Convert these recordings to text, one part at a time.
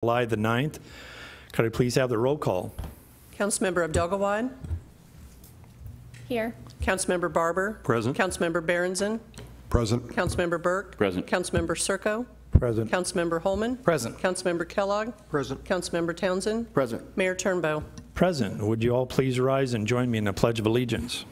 July the 9th. Could I please have the roll call? Councilmember Abdelgawad. Here. Councilmember Barber. Present. Councilmember Berenson. Present. Councilmember Burke. Present. Councilmember Serko. Present. Councilmember Holman. Present. Councilmember Kellogg. Present. Councilmember Townsend. Present. Mayor Turnbow. Present. Would you all please rise and join me in the Pledge of Allegiance?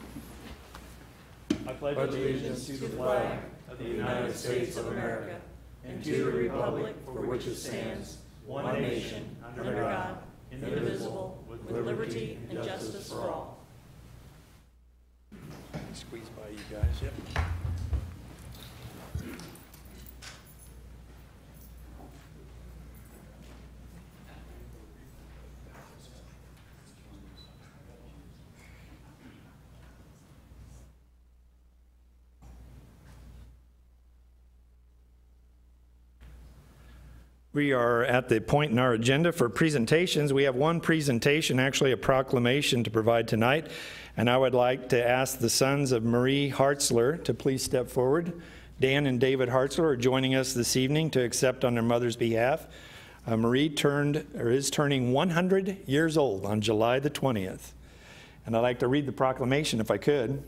I pledge allegiance to the flag of the United States of America and to the republic for which it stands, one nation, under God, indivisible, with liberty and justice for all. Squeeze by you guys. Yep. We are at the point in our agenda for presentations. We have one presentation, actually a proclamation to provide tonight, and I would like to ask the sons of Marie Hartzler to please step forward. Dan and David Hartzler are joining us this evening to accept on their mother's behalf. Marie is turning 100 years old on July the 20th. And I'd like to read the proclamation if I could.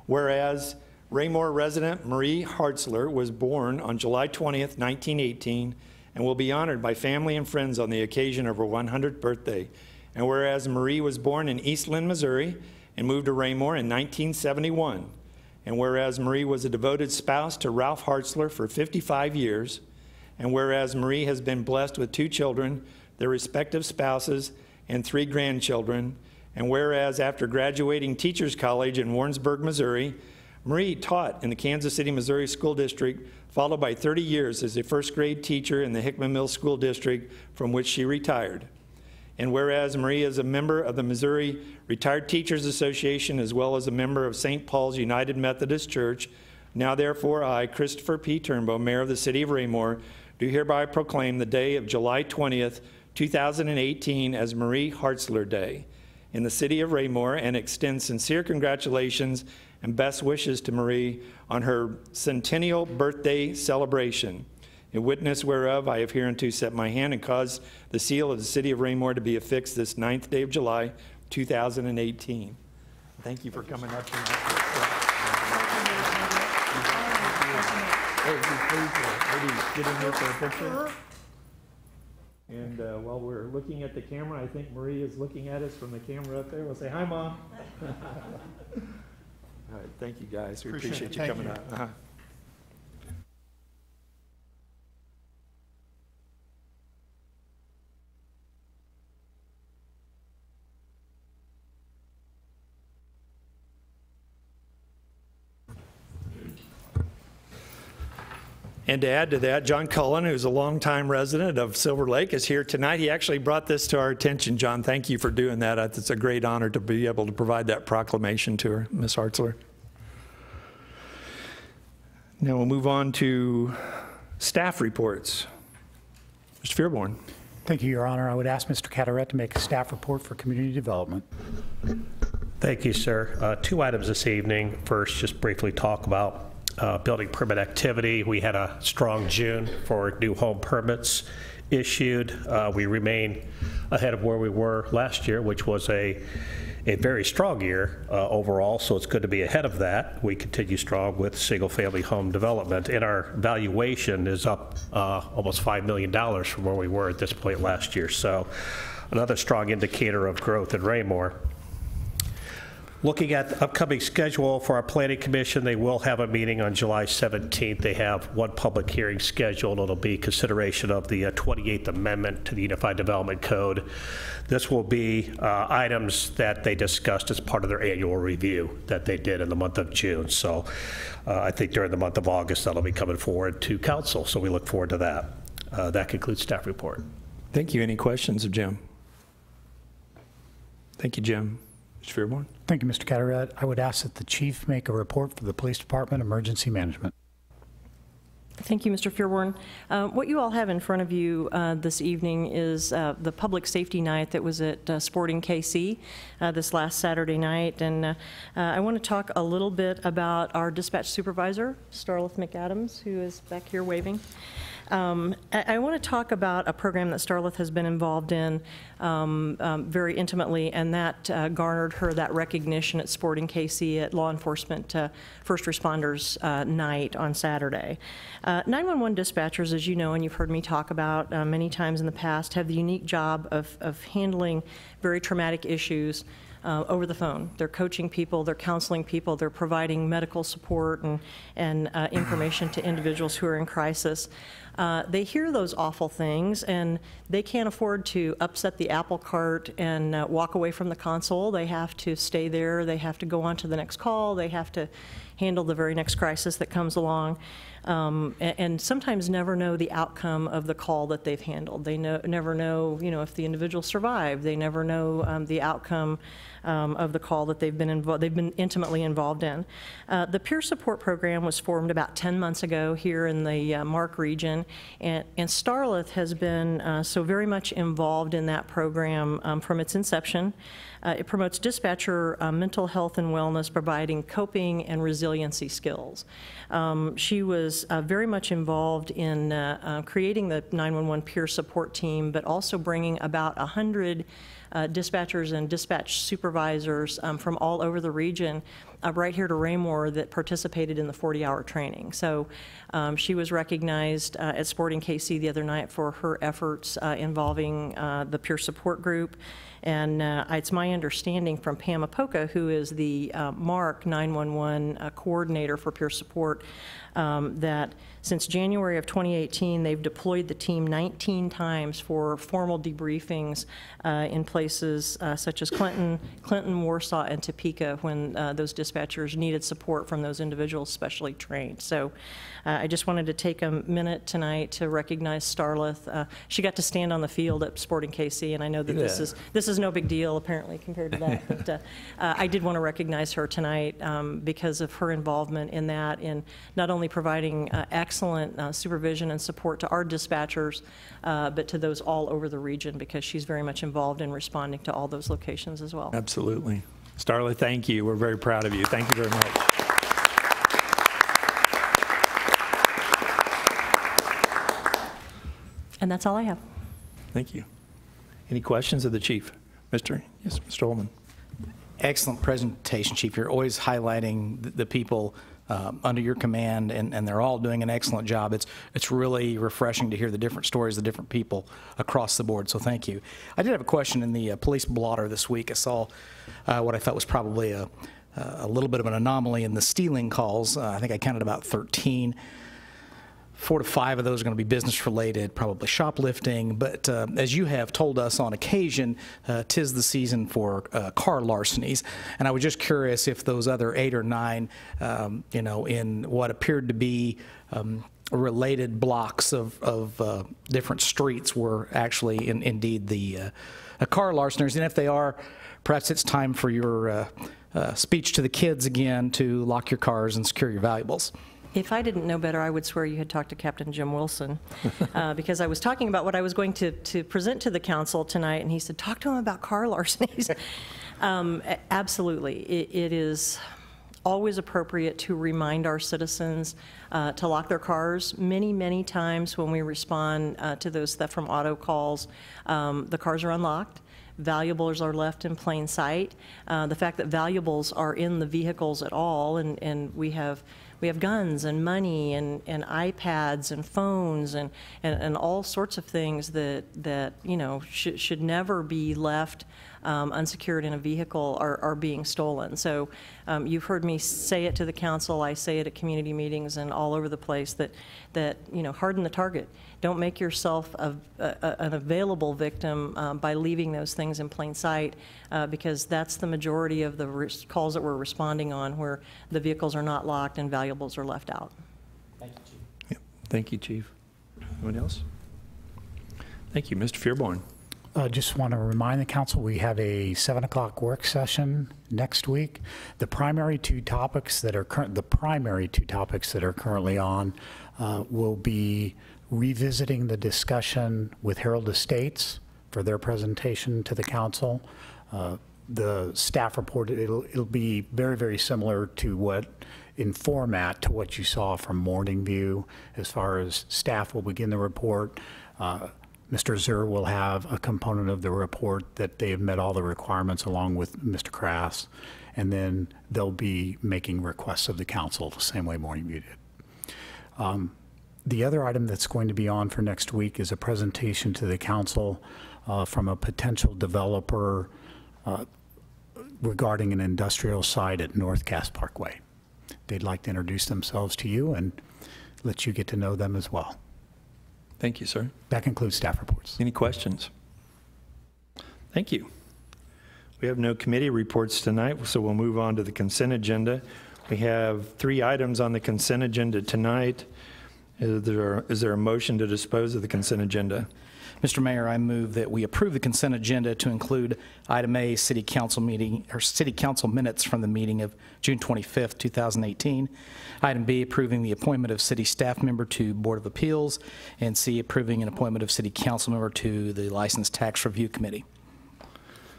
Whereas Raymore resident Marie Hartzler was born on July 20th, 1918, and will be honored by family and friends on the occasion of her 100th birthday. And whereas Marie was born in East Lynn, Missouri, and moved to Raymore in 1971, and whereas Marie was a devoted spouse to Ralph Hartzler for 55 years, and whereas Marie has been blessed with 2 children, their respective spouses, and 3 grandchildren, and whereas after graduating Teachers College in Warrensburg, Missouri, Marie taught in the Kansas City, Missouri School District, followed by 30 years as a first-grade teacher in the Hickman Mills School District, from which she retired. And whereas Marie is a member of the Missouri Retired Teachers Association, as well as a member of St. Paul's United Methodist Church, now therefore I, Christopher P. Turnbow, Mayor of the City of Raymore, do hereby proclaim the day of July 20th, 2018 as Marie Hartzler Day in the City of Raymore, and extend sincere congratulations and best wishes to Marie on her centennial birthday celebration. In witness whereof, I have hereunto set my hand and caused the seal of the City of Raymore to be affixed this 9th day of July, 2018. Thank you for coming up tonight. Maybe get in here for a picture. And while we're looking at the camera, I think Marie is looking at us from the camera up there. We'll say, hi, Mom. All right, thank you, guys. We appreciate you coming out. And to add to that, John Cullen, who's a longtime resident of Silver Lake, is here tonight. He actually brought this to our attention. John, thank you for doing that. It's a great honor to be able to provide that proclamation to her, Ms. Hartzler. Now we'll move on to staff reports. Mr. Fearborn. Thank you, Your Honor. I would ask Mr. Carteret to make a staff report for community development. Thank you, sir. 2 items this evening. First, just briefly talk about building permit activity. We had a strong June for new home permits issued. We remain ahead of where we were last year, which was a very strong year overall, so it's good to be ahead of that. We continue strong with single-family home development, and our valuation is up almost $5 million from where we were at this point last year. So another strong indicator of growth in Raymore. Looking at the upcoming schedule for our Planning Commission, they will have a meeting on July 17th. They have one public hearing scheduled. It'll be consideration of the 28th Amendment to the Unified Development Code. This will be items that they discussed as part of their annual review that they did in the month of June. So I think during the month of August, that'll be coming forward to Council. So we look forward to that. That concludes staff report. Thank you. Any questions of Jim? Thank you, Jim. Mr. Fearborn. Thank you, Mr. Carteret. I would ask that the chief make a report for the Police Department Emergency Management. Thank you, Mr. Fearborn. What you all have in front of you this evening is the public safety night that was at Sporting KC this last Saturday night. And I want to talk a little bit about our dispatch supervisor, Starlith McAdams, who is back here waving. I want to talk about a program that Starleth has been involved in very intimately, and that garnered her that recognition at Sporting KC at Law Enforcement First Responders Night on Saturday. 911 dispatchers, as you know and you've heard me talk about many times in the past, have the unique job of handling very traumatic issues over the phone. They're coaching people, they're counseling people, they're providing medical support and information to individuals who are in crisis. They hear those awful things, and they can't afford to upset the apple cart and walk away from the console. They have to stay there. They have to go on to the next call. They have to handle the very next crisis that comes along, and sometimes never know the outcome of the call that they've handled. They never know, if the individual survived. They never know the outcome of the call that they've been intimately involved in. The peer support program was formed about 10 months ago here in the Mark region, and Starleth has been so very much involved in that program from its inception. It promotes dispatcher mental health and wellness, providing coping and resiliency skills. She was very much involved in creating the 911 peer support team, but also bringing about 100 dispatchers and dispatch supervisors from all over the region right here to Raymore that participated in the 40-hour training. So she was recognized at Sporting KC the other night for her efforts involving the peer support group. And it's my understanding from Pam Apoka, who is the Mark 911 coordinator for peer support, that since January of 2018, they've deployed the team 19 times for formal debriefings in places such as Clinton, Warsaw, and Topeka when those dispatchers needed support from those individuals specially trained. So I just wanted to take a minute tonight to recognize Starleth. She got to stand on the field at Sporting KC, and I know that this is no big deal apparently compared to that. But I did want to recognize her tonight because of her involvement in that, in not only providing excellent supervision and support to our dispatchers, but to those all over the region, because she's very much involved in responding to all those locations as well. Absolutely. Starla, thank you. We're very proud of you. Thank you very much. And that's all I have. Thank you. Any questions of the chief? Yes, Mr. Holman. Excellent presentation, Chief. You're always highlighting the people under your command, and they're all doing an excellent job. It's really refreshing to hear the different stories of different people across the board, so thank you. I did have a question in the police blotter this week. I saw what I thought was probably a little bit of an anomaly in the stealing calls. I think I counted about 13. 4 to 5 of those are going to be business related, probably shoplifting, but as you have told us on occasion, 'tis the season for car larcenies, and I was just curious if those other 8 or 9, in what appeared to be related blocks of different streets were actually indeed the car larceners, and if they are, perhaps it's time for your speech to the kids again to lock your cars and secure your valuables. If I didn't know better, I would swear you had talked to Captain Jim Wilson, because I was talking about what I was going to present to the council tonight, and he said, talk to him about car larcenies. Absolutely. It is always appropriate to remind our citizens to lock their cars. Many, many times when we respond to those theft from auto calls, the cars are unlocked. Valuables are left in plain sight. The fact that valuables are in the vehicles at all, and we have guns and money and iPads and phones and all sorts of things that should never be left unsecured in a vehicle are being stolen. So you've heard me say it to the council. I say it at community meetings and all over the place that harden the target. Don't make yourself an available victim by leaving those things in plain sight, because that's the majority of the calls that we're responding on, where the vehicles are not locked and valuables are left out. Thank you, Chief. Yep. Thank you, Chief. Anyone else? Thank you, Mr. Fearborn. Just want to remind the council we have a 7 o'clock work session next week. The primary two topics that are currently on will be revisiting the discussion with Herald Estates for their presentation to the council. the staff report, it'll be very, very similar to what, in format, to what you saw from Morning View. As far as staff will begin the report, Mr. Zur will have a component of the report that they have met all the requirements along with Mr. Crass, and then they'll be making requests of the council the same way Morning View did. The other item that's going to be on for next week is a presentation to the council from a potential developer regarding an industrial site at North Cass Parkway. They'd like to introduce themselves to you and let you get to know them as well. Thank you, sir. That concludes staff reports. Any questions? Thank you. We have no committee reports tonight, so we'll move on to the consent agenda. We have 3 items on the consent agenda tonight. Is there a motion to dispose of the consent agenda? Mr. Mayor, I move that we approve the consent agenda to include item A, city council meeting, or city council minutes from the meeting of June 25th, 2018. Item B, approving the appointment of city staff member to Board of Appeals, and C, approving an appointment of city council member to the License Tax Review Committee.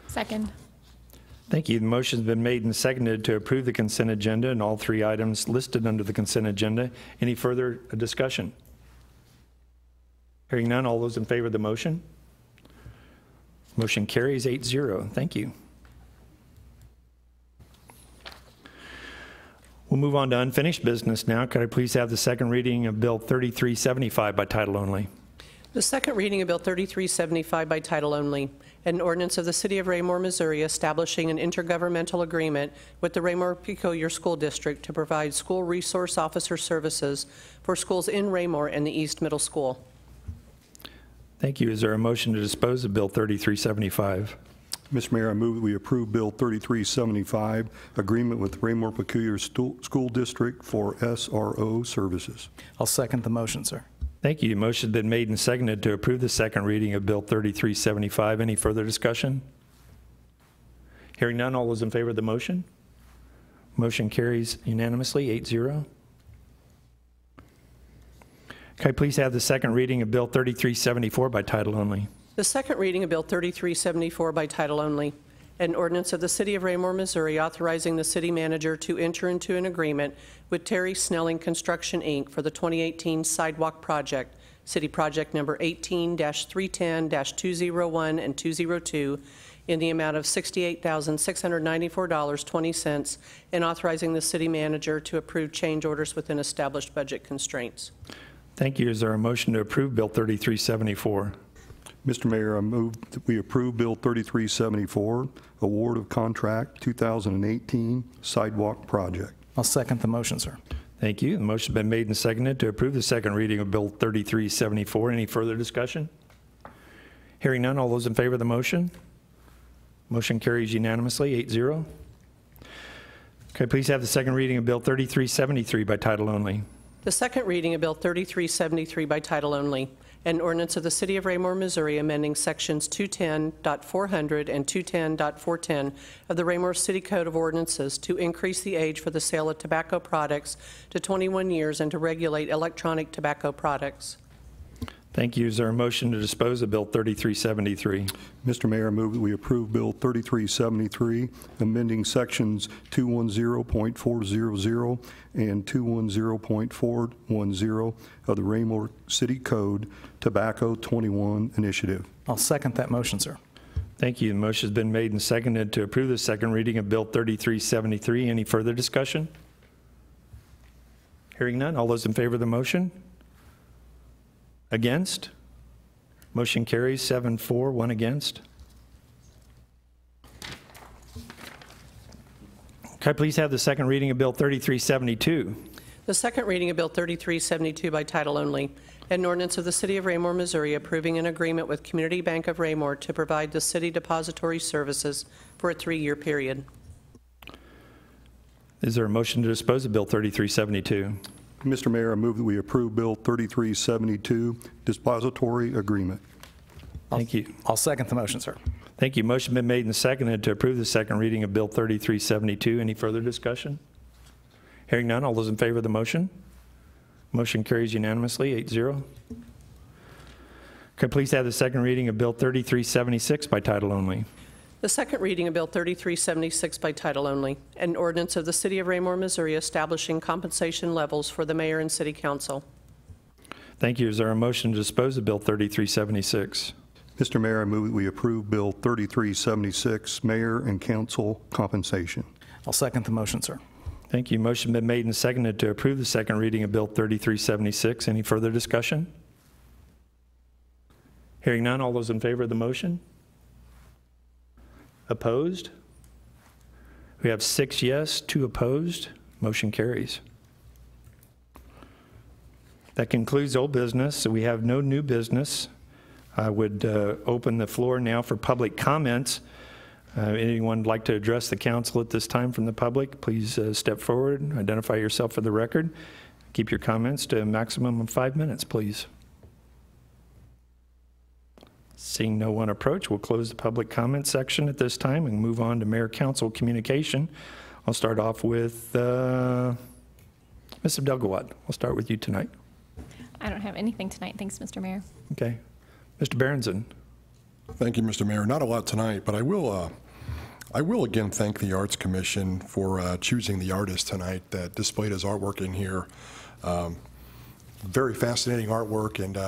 Second. Thank you. The motion's been made and seconded to approve the consent agenda and all 3 items listed under the consent agenda. Any further discussion? Hearing none, all those in favor of the motion? Motion carries 8-0. Thank you. We'll move on to unfinished business now. Could I please have the second reading of Bill 3375 by title only? The second reading of Bill 3375 by title only, an ordinance of the City of Raymore, Missouri, establishing an intergovernmental agreement with the Raymore Peculiar School District to provide school resource officer services for schools in Raymore and the East Middle School. Thank you. Is there a motion to dispose of Bill 3375? Mr. Mayor, I move that we approve Bill 3375, agreement with Raymore Peculiar School District for SRO services. I'll second the motion, sir. Thank you. Motion's been made and seconded to approve the second reading of Bill 3375. Any further discussion? Hearing none, all those in favor of the motion? Motion carries unanimously, 8-0. Can I please have the second reading of Bill 3374 by title only? The second reading of Bill 3374 by title only, an ordinance of the City of Raymore, Missouri, authorizing the city manager to enter into an agreement with Terry Snelling Construction, Inc. for the 2018 sidewalk project, city project number 18-310-201 and 202, in the amount of $68,694.20, and authorizing the city manager to approve change orders within established budget constraints. Thank you. Is there a motion to approve Bill 3374? Mr. Mayor, I move that we approve Bill 3374, award of contract 2018 sidewalk project. I'll second the motion, sir. Thank you. The motion's been made and seconded to approve the second reading of Bill 3374. Any further discussion? Hearing none, all those in favor of the motion? Motion carries unanimously, 8-0. Could I please have the second reading of Bill 3373 by title only? The second reading of Bill 3373 by title only, an ordinance of the City of Raymore, Missouri, amending sections 210.400 and 210.410 of the Raymore City Code of Ordinances to increase the age for the sale of tobacco products to 21 years and to regulate electronic tobacco products. Thank you. Is there a motion to dispose of Bill 3373? Mr. Mayor, I move that we approve Bill 3373, amending sections 210.400 and 210.410 of the Raymore City Code Tobacco 21 Initiative. I'll second that motion, sir. Thank you. The motion's been made and seconded to approve the second reading of Bill 3373. Any further discussion? Hearing none, all those in favor of the motion? Against? Motion carries 7-4, 1 against. Can I please have the second reading of Bill 3372? The second reading of Bill 3372 by title only, an ordinance of the City of Raymore, Missouri, approving an agreement with Community Bank of Raymore to provide the city depository services for a 3-year period. Is there a motion to dispose of Bill 3372? Mr. Mayor, I move that we approve Bill 3372, dispository agreement. Thank you. I'll second the motion, sir. Thank you. Motion been made and seconded to approve the second reading of Bill 3372. Any further discussion? Hearing none, all those in favor of the motion? Motion carries unanimously, 8-0. Could I please have the second reading of Bill 3376 by title only? The second reading of Bill 3376 by title only, an ordinance of the City of Raymore, Missouri establishing compensation levels for the mayor and city council. Thank you. Is there a motion to dispose of Bill 3376? Mr. Mayor, I move that we approve Bill 3376, Mayor and Council Compensation. I'll second the motion, sir. Thank you. Motion been made and seconded to approve the second reading of Bill 3376. Any further discussion? Hearing none, all those in favor of the motion? Opposed? We have 6 yes, 2 opposed. Motion carries. That concludes old business. So we have no new business. I would open the floor now for public comments. Anyone like to address the council at this time from the public, please step forward, identify yourself for the record. Keep your comments to a maximum of 5 minutes, please. Seeing no one approach, we'll close the public comment section at this time and move on to mayor-council communication. I'll start off with Ms. Abdelgawad. We'll start with you tonight. I don't have anything tonight. Thanks, Mr. Mayor. Okay. Mr. Berenson. Thank you, Mr. Mayor. Not a lot tonight, but I will again thank the Arts Commission for choosing the artist tonight that displayed his artwork in here. Very fascinating artwork, and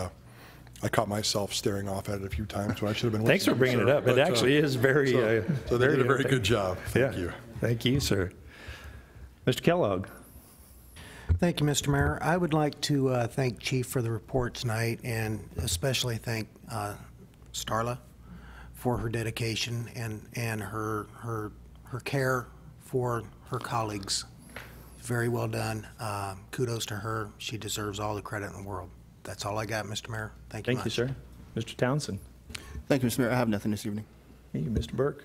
I caught myself staring off at it a few times when I should have been listening. Thanks for bringing it up. It actually is very... So they did a very good job. Thank you. Thank you, sir. Mr. Kellogg. Thank you, Mr. Mayor. I would like to thank Chief for the report tonight, and especially thank Starla for her dedication and her care for her colleagues. Very well done. Kudos to her. She deserves all the credit in the world. That's all I got, Mr. Mayor. Thank you much. Thank you, sir. Mr. Townsend. Thank you, Mr. Mayor. I have nothing this evening. Thank you, Mr. Burke.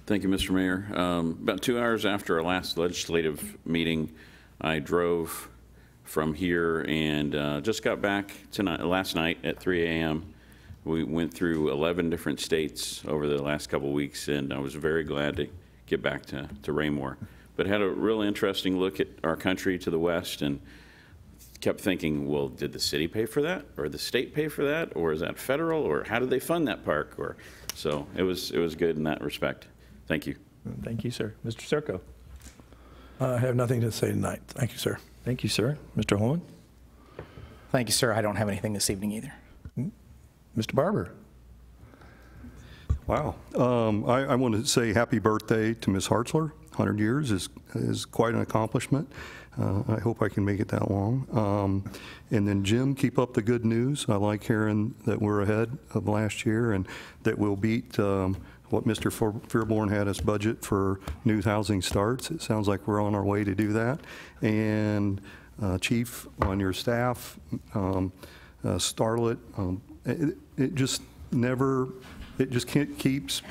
Thank you, Mr. Mayor. About 2 hours after our last legislative meeting, I drove from here and just got back last night at 3 a.m. We went through 11 different states over the last couple of weeks, and I was very glad to get back to Raymore. But had a real interesting look at our country to the west and kept thinking, well, did the city pay for that, or the state pay for that, or is that federal, or how did they fund that park? So it was good in that respect. Thank you. Thank you, sir. Mr. Serco. I have nothing to say tonight. Thank you, sir. Thank you, sir. Mr. Holman. Thank you, sir. I don't have anything this evening either. Mr. Barber. Wow. I want to say happy birthday to Ms. Hartzler. 100 years is quite an accomplishment. I hope I can make it that long. And then Jim, keep up the good news. I like hearing that we're ahead of last year and that we'll beat what Mr. Fearborn had as budget for new housing starts. It sounds like we're on our way to do that. And Chief, on your staff, Starlet, it just keeps,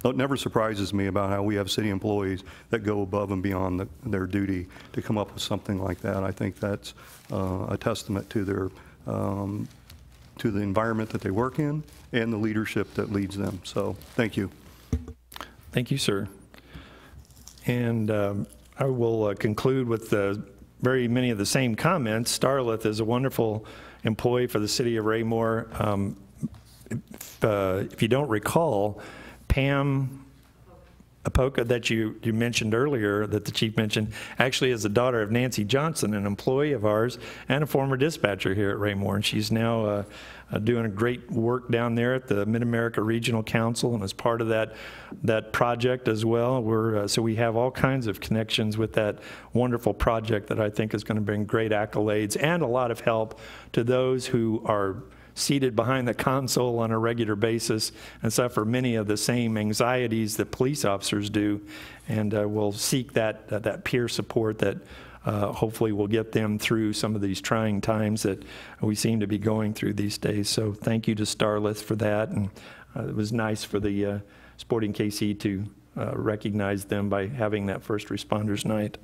it never surprises me about how we have city employees that go above and beyond their duty to come up with something like that. I think that's a testament to their to the environment that they work in and the leadership that leads them. So thank you. Thank you, sir. And I will conclude with very many of the same comments. Starleth is a wonderful employee for the city of Raymore. If you don't recall, Pam Apoka that you mentioned earlier, that the chief mentioned, actually is the daughter of Nancy Johnson, an employee of ours and a former dispatcher here at Raymore. And she's now doing a great work down there at the Mid-America Regional Council and as part of that project as well. So we have all kinds of connections with that wonderful project that I think is going to bring great accolades and a lot of help to those who are seated behind the console on a regular basis and suffer many of the same anxieties that police officers do, and we'll seek that peer support that hopefully will get them through some of these trying times that we seem to be going through these days. So thank you to Starlith for that, and it was nice for the Sporting KC to recognize them by having that First Responders Night.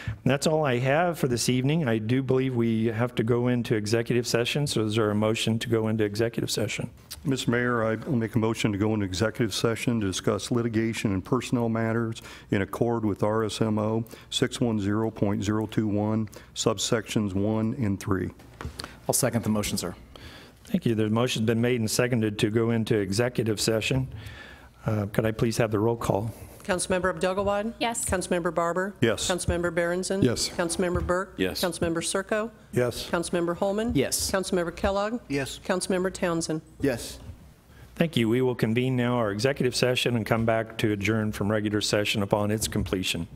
And that's all I have for this evening. I do believe we have to go into executive session, so is there a motion to go into executive session? Mr. Mayor, I will make a motion to go into executive session to discuss litigation and personnel matters in accord with RSMO 610.021, subsections 1 and 3. I'll second the motion, sir. Thank you. The motion's been made and seconded to go into executive session. Could I please have the roll call? Councilmember Abdel-Gawad? Yes. Councilmember Barber? Yes. Councilmember Berenson? Yes. Councilmember Burke? Yes. Councilmember Circo? Yes. Councilmember Holman? Yes. Councilmember Kellogg? Yes. Councilmember Townsend? Yes. Thank you. We will convene now our executive session and come back to adjourn from regular session upon its completion.